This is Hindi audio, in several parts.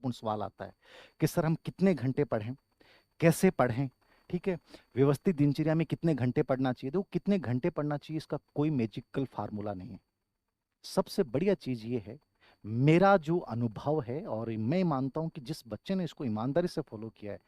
महत्वपूर्ण सवाल आता है कि सर हम कितने घंटे पढ़ें, कैसे पढ़ें। ठीक है, व्यवस्थित दिनचर्या में कितने घंटे पढ़ना चाहिए। तो कितने घंटे पढ़ना चाहिए इसका कोई मैजिकल फार्मूला नहीं है। सबसे बढ़िया चीज ये है, मेरा जो अनुभव है और मैं मानता हूं कि जिस बच्चे ने इसको ईमानदारी से फॉलो किया है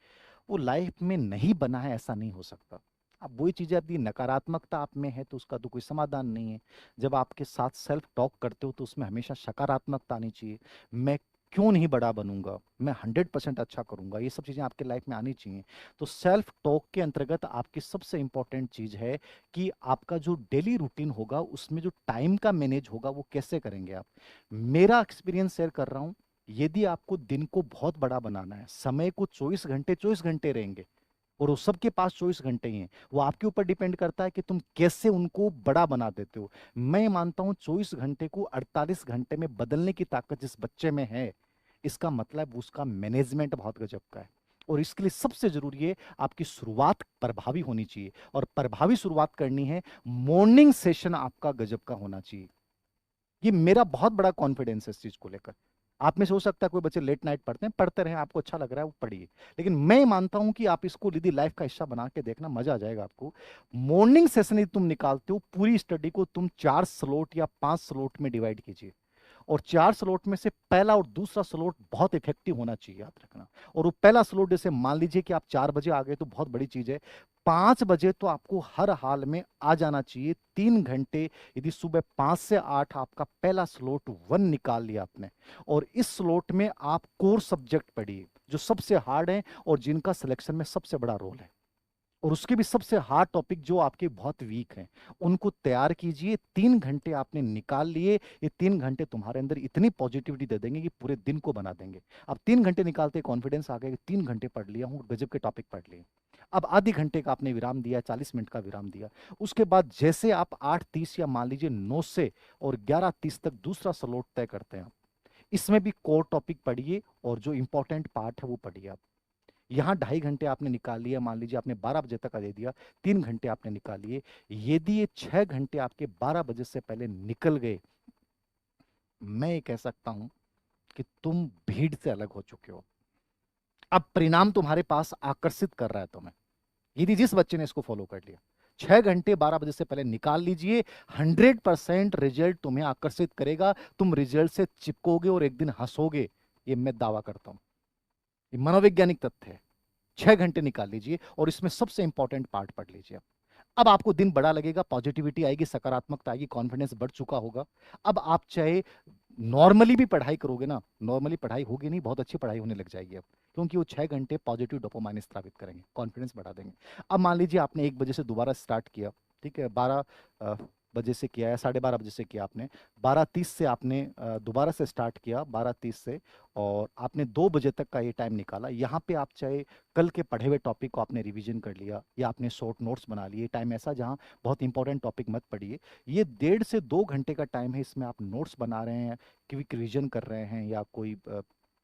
वो लाइफ में नहीं बना है, ऐसा नहीं हो सकता। अब वही चीजें, यदि नकारात्मकता आप में है तो उसका तो कोई समाधान नहीं है। जब आपके साथ सेल्फ टॉक करते हो तो उसमें हमेशा सकारात्मकता आनी चाहिए। मैं क्यों नहीं बड़ा बनूंगा, मैं 100% अच्छा करूंगा, ये सब चीजें आपके लाइफ में आनी चाहिए। तो सेल्फ टॉक के अंतर्गत आपकी सबसे इंपॉर्टेंट चीज है कि आपका जो डेली रूटीन होगा उसमें जो टाइम का मैनेज होगा वो कैसे करेंगे आप। मेरा एक्सपीरियंस शेयर कर रहा हूं। यदि आपको दिन को बहुत बड़ा बनाना है, समय को 24 घंटे रहेंगे और वो सबके पास 24 घंटे ही हैं, वो आपके ऊपर डिपेंड करता है कि तुम कैसे उनको बड़ा बना देते हो। मैं मानता हूं 24 घंटे को 48 घंटे में बदलने की ताकत जिस बच्चे में है, इसका मतलब उसका मैनेजमेंट बहुत गजब का है। और इसके लिए सबसे जरूरी है आपकी शुरुआत प्रभावी होनी चाहिए, और प्रभावी शुरुआत करनी है, मॉर्निंग सेशन आपका गजब का होना चाहिए। ये मेरा बहुत बड़ा कॉन्फिडेंस है इस चीज को लेकर। आप में से हो सकता है कोई बच्चे लेट नाइट पढ़ते हैं, पढ़ते रहे, आपको अच्छा लग रहा है वो पढ़िए, लेकिन मैं मानता हूं कि आप इसको यदि लाइफ का हिस्सा बना के देखना, मजा आ जाएगा आपको। मॉर्निंग सेशन यदि तुम निकालते हो, पूरी स्टडी को तुम 4 स्लॉट या 5 स्लॉट में डिवाइड कीजिए, और 4 स्लॉट में से पहला और दूसरा स्लॉट बहुत इफेक्टिव होना चाहिए, याद रखना। और वो पहला स्लॉट, जैसे मान लीजिए कि आप 4 बजे आ गए तो बहुत बड़ी चीज है, 5 बजे तो आपको हर हाल में आ जाना चाहिए। 3 घंटे, यदि सुबह 5 से 8 आपका पहला स्लॉट 1 निकाल लिया आपने, और इस स्लॉट में आप कोर सब्जेक्ट पढ़िए जो सबसे हार्ड है और जिनका सिलेक्शन में सबसे बड़ा रोल है, और उसके भी सबसे हार्ड टॉपिक जो आपके बहुत वीक हैं उनको तैयार कीजिए। 3 घंटे आपने निकाल लिए, ये 3 घंटे तुम्हारे अंदर इतनी पॉजिटिविटी दे देंगे कि पूरे दिन को बना देंगे। अब 3 घंटे निकालते कॉन्फिडेंस आ गया कि 3 घंटे पढ़ लिया हूँ, गजब के टॉपिक पढ़ लिए। अब आधे घंटे का आपने विराम दिया, 40 मिनट का विराम दिया, उसके बाद जैसे आप 8:30 या मान लीजिए 9 से और 11:30 तक दूसरा स्लॉट तय करते हैं आप, इसमें भी कोर टॉपिक पढ़िए और जो इंपॉर्टेंट पार्ट है वो पढ़िए आप। यहाँ 2.5 घंटे आपने निकाल लिया, मान लीजिए आपने 12 बजे तक का दे दिया, 3 घंटे आपने निकाल लिए। यदि ये 6 घंटे आपके 12 बजे से पहले निकल गए, मैं ये कह सकता हूं कि तुम भीड़ से अलग हो चुके हो। अब परिणाम तुम्हारे पास आकर्षित कर रहा है तुम्हें, यदि जिस बच्चे ने इसको फॉलो कर लिया। 6 घंटे 12 बजे से पहले निकाल लीजिए, 100% रिजल्ट तुम्हें आकर्षित करेगा, तुम रिजल्ट से चिपकोगे और एक दिन हंसोगे, ये मैं दावा करता हूं। ये मनोवैज्ञानिक तथ्य है। 6 घंटे निकाल लीजिए और इसमें सबसे इंपॉर्टेंट पार्ट पढ़ लीजिए। अब आपको दिन बड़ा लगेगा, पॉजिटिविटी आएगी, सकारात्मकता आएगी, कॉन्फिडेंस बढ़ चुका होगा। अब आप चाहे नॉर्मली भी पढ़ाई करोगे ना, नॉर्मली पढ़ाई होगी नहीं, बहुत अच्छी पढ़ाई होने लग जाएगी अब, क्योंकि वो 6 घंटे पॉजिटिव डोपामाइन स्रावित करेंगे, कॉन्फिडेंस बढ़ा देंगे। अब मान लीजिए आपने 1 बजे से दोबारा स्टार्ट किया, ठीक है, 12 बजे से किया या 12:30 बजे से किया आपने, 12:30 से आपने दोबारा से स्टार्ट किया, 12:30 से, और आपने 2 बजे तक का ये टाइम निकाला। यहाँ पे आप चाहे कल के पढ़े हुए टॉपिक को आपने रिवीजन कर लिया या आपने शॉर्ट नोट्स बना लिए, टाइम ऐसा जहाँ बहुत इंपॉर्टेंट टॉपिक मत पढ़िए। ये 1.5 से 2 घंटे का टाइम है, इसमें आप नोट्स बना रहे हैं, क्विक रिवीजन कर रहे हैं, या कोई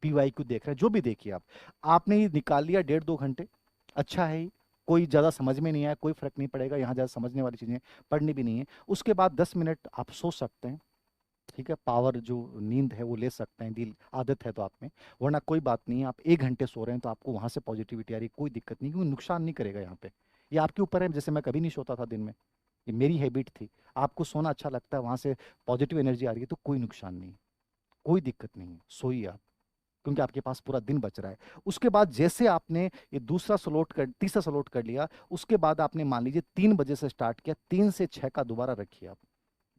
PYQ देख रहे हैं, जो भी देखिए आप, आपने ये निकाल लिया 1.5 2 घंटे। अच्छा है, कोई ज़्यादा समझ में नहीं आया कोई फर्क नहीं पड़ेगा, यहाँ ज़्यादा समझने वाली चीज़ें पढ़नी भी नहीं है। उसके बाद 10 मिनट आप सो सकते हैं, ठीक है, पावर जो नींद है वो ले सकते हैं, दिल आदत है तो आप में, वरना कोई बात नहीं है। आप 1 घंटे सो रहे हैं तो आपको वहां से पॉजिटिविटी आ रही है, कोई दिक्कत नहीं, क्योंकि नुकसान नहीं करेगा यहाँ पे। ये आपके ऊपर है, जैसे मैं कभी नहीं सोता था दिन में, ये मेरी हैबिट थी। आपको सोना अच्छा लगता है, वहां से पॉजिटिव एनर्जी आ रही है, तो कोई नुकसान नहीं, कोई दिक्कत नहीं है, सोइए आप, क्योंकि आपके पास पूरा दिन बच रहा है। उसके बाद जैसे आपने ये दूसरा स्लॉट कर, तीसरा स्लॉट कर लिया, उसके बाद आपने मान लीजिए 3 बजे से स्टार्ट किया, 3 से 6 का दोबारा रखिए आप,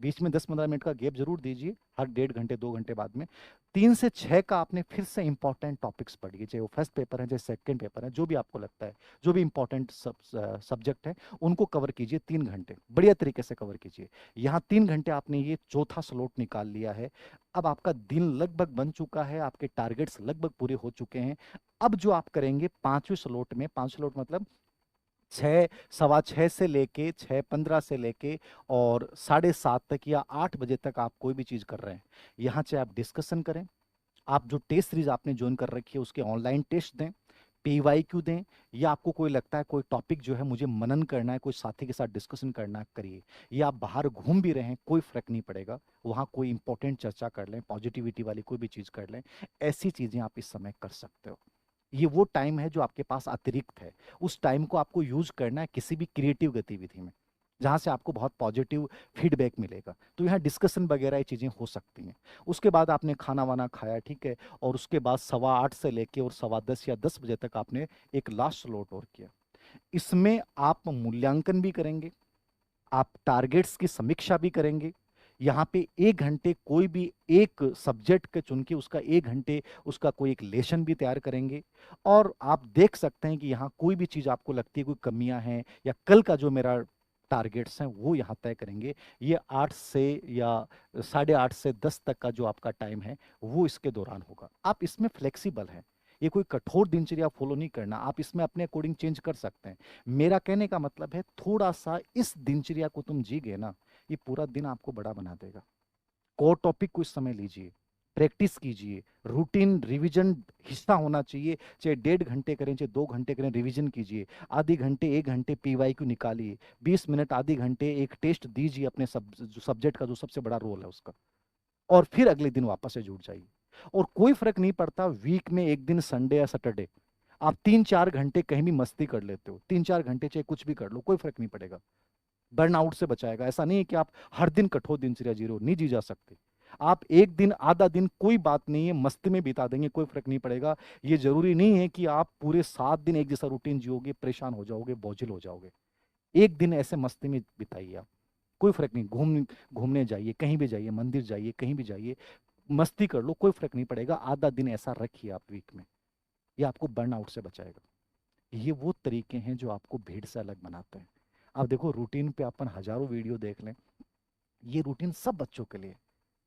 बीच में 10-15 मिनट का गैप जरूर दीजिए, हर 1.5 घंटे 2 घंटे बाद में। 3 से 6 का आपने फिर से इंपॉर्टेंट टॉपिक्स पढ़िए, चाहे वो फर्स्ट पेपर है चाहे सेकंड पेपर है, जो भी आपको लगता है, जो भी इंपॉर्टेंट सब्जेक्ट है उनको कवर कीजिए। 3 घंटे बढ़िया तरीके से कवर कीजिए। यहाँ 3 घंटे आपने ये चौथा स्लॉट निकाल लिया है। अब आपका दिन लगभग बन चुका है, आपके टारगेट्स लगभग पूरे हो चुके हैं। अब जो आप करेंगे 5वें स्लॉट में, 5 स्लॉट मतलब 6 सवा 6 से लेके 6:15 से लेके और 7:30 तक या 8 बजे तक आप कोई भी चीज कर रहे हैं, यहाँ चाहे आप डिस्कशन करें, आप जो टेस्ट सीरीज आपने ज्वाइन कर रखी है उसके ऑनलाइन टेस्ट दें, पीवाईक्यू दें, या आपको कोई लगता है कोई टॉपिक जो है मुझे मनन करना है, कोई साथी के साथ डिस्कशन करना है, करिए। या आप बाहर घूम भी रहे हैं, कोई फर्क नहीं पड़ेगा, वहाँ कोई इंपॉर्टेंट चर्चा कर लें, पॉजिटिविटी वाली कोई भी चीज़ कर लें। ऐसी चीज़ें आप इस समय कर सकते हो। ये वो टाइम है जो आपके पास अतिरिक्त है। उस टाइम को आपको यूज करना है किसी भी क्रिएटिव गतिविधि में, जहाँ से आपको बहुत पॉजिटिव फीडबैक मिलेगा। तो यहाँ डिस्कशन वगैरह ये चीज़ें हो सकती हैं। उसके बाद आपने खाना वाना खाया, ठीक है, और उसके बाद 8:15 से लेके और 10:15 या 10 बजे तक आपने एक लास्ट स्लॉट और किया। इसमें आप मूल्यांकन भी करेंगे, आप टारगेट्स की समीक्षा भी करेंगे। यहाँ पे 1 घंटे कोई भी एक सब्जेक्ट के चुन के उसका 1 घंटे उसका कोई एक लेसन भी तैयार करेंगे। और आप देख सकते हैं कि यहाँ कोई भी चीज़ आपको लगती है कोई कमियां हैं, या कल का जो मेरा टारगेट्स हैं वो यहाँ तय करेंगे। ये 8 से या 8:30 से 10 तक का जो आपका टाइम है वो इसके दौरान होगा। आप इसमें फ्लेक्सिबल हैं, ये कोई कठोर दिनचर्या फॉलो नहीं करना, आप इसमें अपने अकॉर्डिंग चेंज कर सकते हैं। मेरा कहने का मतलब है थोड़ा सा इस दिनचर्या को तुम जी गए ना, ये पूरा दिन आपको बड़ा बना देगा। कोर टॉपिक को इस समय लीजिए, प्रैक्टिस कीजिए, रूटीन रिवीजन हिस्सा होना चाहिए। चाहे 1.5 घंटे करें, चाहे 2 घंटे करें, रिवीजन कीजिए। आधे घंटे 1 घंटे पीवाईक्यू निकालिए, 20 मिनट आधे घंटे एक टेस्ट दीजिए अपने सब्जेक्ट का जो सबसे बड़ा रोल है उसका, और फिर अगले दिन वापस से जुड़ जाइए। और कोई फर्क नहीं पड़ता वीक में एक दिन संडे या सैटरडे, आप 3-4 घंटे कहीं भी मस्ती कर लेते हो, 3-4 घंटे चाहे कुछ भी कर लो, कोई फर्क नहीं पड़ेगा। बर्नआउट से बचाएगा। ऐसा नहीं है कि आप हर दिन कठोर दिनचर्या जी रहे हो, नहीं जी जा सकते। आप एक दिन आधा दिन कोई बात नहीं है मस्ती में बिता देंगे, कोई फर्क नहीं पड़ेगा। ये जरूरी नहीं है कि आप पूरे 7 दिन एक जैसा रूटीन जियोगे, परेशान हो जाओगे, बोझिल हो जाओगे। एक दिन ऐसे मस्ती में बिताइए आप, कोई फर्क नहीं। घूमने जाइए, कहीं भी जाइए, मंदिर जाइए, कहीं भी जाइए, मस्ती कर लो, कोई फर्क नहीं पड़ेगा। आधा दिन ऐसा रखिए आप वीक में, ये आपको बर्नआउट से बचाएगा। ये वो तरीके हैं जो आपको भीड़ से अलग बनाते हैं। आप देखो रूटीन पे अपन हजारों वीडियो देख लें, ये रूटीन सब बच्चों के लिए,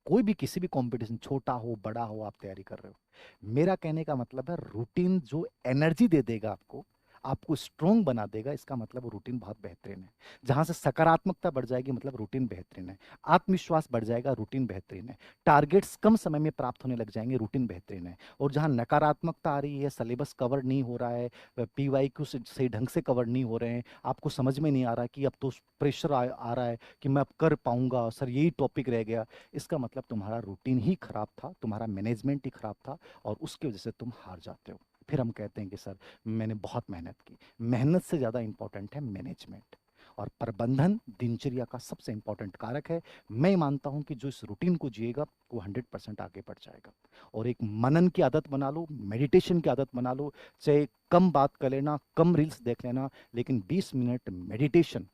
कोई भी किसी भी कंपटीशन छोटा हो बड़ा हो आप तैयारी कर रहे हो। मेरा कहने का मतलब है रूटीन जो एनर्जी दे देगा आपको, आपको स्ट्रोंग बना देगा, इसका मतलब रूटीन बहुत बेहतरीन है। जहां से सकारात्मकता बढ़ जाएगी मतलब रूटीन बेहतरीन है। आत्मविश्वास बढ़ जाएगा, रूटीन बेहतरीन है। टारगेट्स कम समय में प्राप्त होने लग जाएंगे, रूटीन बेहतरीन है। और जहां नकारात्मकता आ रही है, सिलेबस कवर नहीं हो रहा है, पीवाईक्यू से सही ढंग से कवर नहीं हो रहे हैं, आपको समझ में नहीं आ रहा कि अब तो प्रेशर आ रहा है कि मैं अब कर पाऊंगा सर, यही टॉपिक रह गया, इसका मतलब तुम्हारा रूटीन ही खराब था, तुम्हारा मैनेजमेंट ही खराब था, और उसकी वजह से तुम हार जाते हो। फिर हम कहते हैं कि सर मैंने बहुत मेहनत की। मेहनत से ज़्यादा इंपॉर्टेंट है मैनेजमेंट, और प्रबंधन दिनचर्या का सबसे इंपॉर्टेंट कारक है। मैं मानता हूं कि जो इस रूटीन को जिएगा वो 100% आगे बढ़ जाएगा। और एक मनन की आदत बना लो, मेडिटेशन की आदत बना लो। चाहे कम बात कर लेना, कम रील्स देख लेना, लेकिन 20 मिनट मेडिटेशन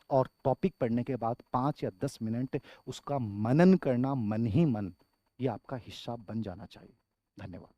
और टॉपिक पढ़ने के बाद 5 या 10 मिनट उसका मनन करना, मन ही मन, ये आपका हिस्सा बन जाना चाहिए। धन्यवाद।